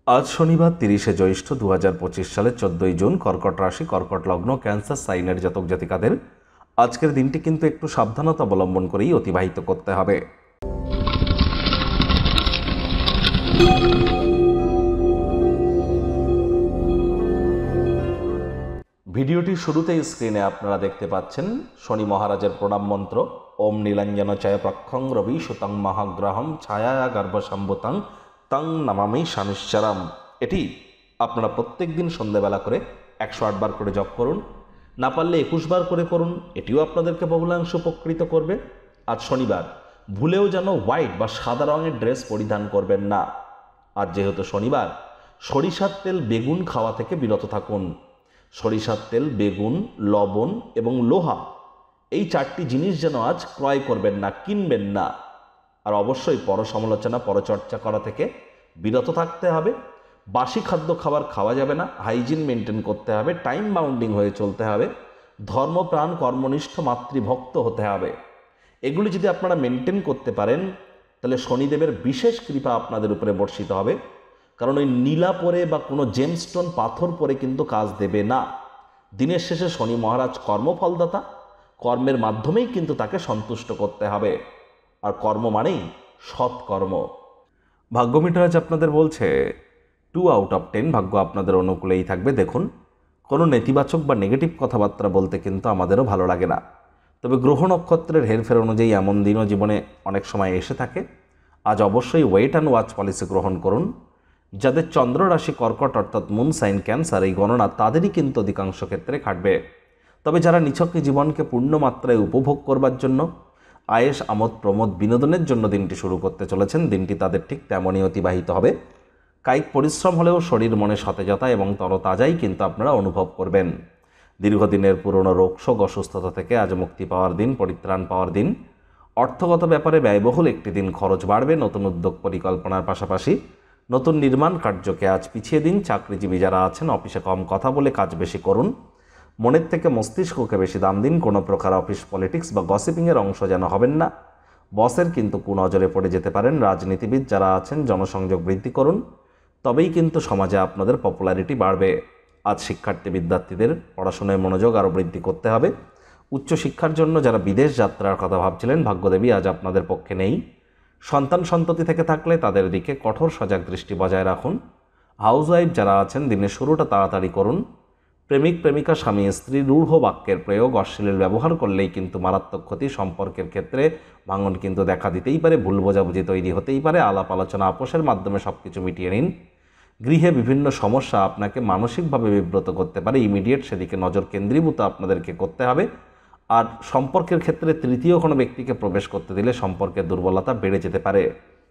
আজ শনিবার 30শে জ্যৈষ্ঠ 2025 সালের 14ই জুন। কর্কট রাশি, কর্কট লগ্ন, ক্যান্সার সাইনের জাতক জাতিকাদের আজকের দিনটি কিন্তু একটু সাবধানতা অবলম্বন করেই অতিবাহিত করতে হবে। ভিডিওটির শুরুতেই স্ক্রিনে আপনারা দেখতে পাচ্ছেন শনি মহারাজের প্রণাম মন্ত্র। ওম নীলাঞ্জন চয় প্রক্ষং রবি সুতং মহাগ্রহম ছায়া গর্ভসম্ভুতং তং নমামি শনিশ্চরম। এটি আপনারা প্রত্যেক দিন সন্ধ্যাবেলা করে 108 বার করে জপ করুন, না পারলে 21 বার করে করুন। এটিও আপনাদেরকে বহুলাংশ উপকৃত করবে। আজ শনিবার, ভুলেও যেন হোয়াইট বা সাদা রঙের ড্রেস পরিধান করবেন না। আজ যেহেতু শনিবার, সরিষার তেল, বেগুন খাওয়া থেকে বিরত থাকুন। সরিষার তেল, বেগুন, লবণ এবং লোহা, এই 4টি জিনিস যেন আজ ক্রয় করবেন না, কিনবেন না। আর অবশ্যই পরসমালোচনা, পরচর্চা করা থেকে বিরত থাকতে হবে। বাসি খাদ্য খাওয়া যাবে না। হাইজিন মেনটেন করতে হবে। টাইম বাউন্ডিং হয়ে চলতে হবে। ধর্মপ্রাণ, কর্মনিষ্ঠ, মাতৃভক্ত হতে হবে। এগুলি যদি আপনারা মেনটেন করতে পারেন, তাহলে শনিদেবের বিশেষ কৃপা আপনাদের উপরে বর্ষিত হবে। কারণ ওই নীলা পরে বা কোনো জেমস্টোন পাথর পরে কিন্তু কাজ দেবে না। দিনের শেষে শনি মহারাজ কর্মফলদাতা। কর্মের মাধ্যমেই কিন্তু তাকে সন্তুষ্ট করতে হবে। আর কর্ম মানেই সৎকর্ম। ভাগ্য মিটার আজ আপনাদের বলছে 2 আউট অফ 10। ভাগ্য আপনাদের অনুকূলেই থাকবে। দেখুন, কোনো নেতিবাচক বা নেগেটিভ কথাবার্তা বলতে কিন্তু আমাদেরও ভালো লাগে না। তবে গ্রহ নক্ষত্রের হেরফের অনুযায়ী এমন দিনও জীবনে অনেক সময় এসে থাকে। আজ অবশ্যই ওয়েট অ্যান্ড ওয়াচ পলিসি গ্রহণ করুন। যাদের চন্দ্র রাশি কর্কট অর্থাৎ মুন সাইন ক্যান্সার, এই গণনা তাদেরই কিন্তু অধিকাংশ ক্ষেত্রে খাটবে। তবে যারা নিছকই জীবনকে পূর্ণ মাত্রায় উপভোগ করবার জন্য, আয়েশ, আমোদ প্রমোদ, বিনোদনের জন্য দিনটি শুরু করতে চলেছেন, দিনটি তাদের ঠিক তেমনই অতিবাহিত হবে। কায়িক পরিশ্রম হলেও শরীর মনে সতেজতা এবং তরতাজাই কিন্তু আপনারা অনুভব করবেন। দীর্ঘদিনের পুরনো রোগশোক, অসুস্থতা থেকে আজ মুক্তি পাওয়ার দিন, পরিত্রাণ পাওয়ার দিন। অর্থগত ব্যাপারে ব্যয়বহুল একটি দিন, খরচ বাড়বে। নতুন উদ্যোগ পরিকল্পনার পাশাপাশি নতুন নির্মাণ কার্যকে আজ পিছিয়ে দিন। চাকরিজীবী যারা আছেন, অফিসে কম কথা বলে কাজ বেশি করুন। মনের থেকে মস্তিষ্ককে বেশি দাম দিন। কোনো প্রকার অফিস পলিটিক্স বা গসিপিংয়ের অংশ যেন হবেন না। বসের কিন্তু কুনজরে পড়ে যেতে পারেন। রাজনীতিবিদ যারা আছেন, জনসংযোগ বৃদ্ধি করুন, তবেই কিন্তু সমাজে আপনাদের পপুলারিটি বাড়বে। আজ শিক্ষার্থী বিদ্যার্থীদের পড়াশোনায় মনোযোগ আরও বৃদ্ধি করতে হবে। উচ্চশিক্ষার জন্য যারা বিদেশ যাত্রার কথা ভাবছিলেন, ভাগ্যদেবী আজ আপনাদের পক্ষে নেই। সন্তান সন্ততি থেকে থাকলে তাদের দিকে কঠোর সজাগ দৃষ্টি বজায় রাখুন। হাউসওয়াইফ যারা আছেন, দিনের শুরুটা তাড়াতাড়ি করুন। প্রেমিক প্রেমিকা, স্বামী স্ত্রী রূঢ় বাক্যের প্রয়োগ, অশ্লীল ব্যবহার করলেই কিন্তু মারাত্মক ক্ষতি। সম্পর্কের ক্ষেত্রে ভাঙন কিন্তু দেখা দিতেই পারে। ভুল বোঝাবুঝি তৈরি হতেই পারে। আলাপ আলোচনা, আপোষের মাধ্যমে সব কিছু মিটিয়ে নিন। গৃহে বিভিন্ন সমস্যা আপনাকে মানসিকভাবে বিব্রত করতে পারে। ইমিডিয়েট সেদিকে নজর কেন্দ্রীভূত আপনাদেরকে করতে হবে। আর সম্পর্কের ক্ষেত্রে তৃতীয় কোনো ব্যক্তিকে প্রবেশ করতে দিলে সম্পর্কের দুর্বলতা বেড়ে যেতে পারে।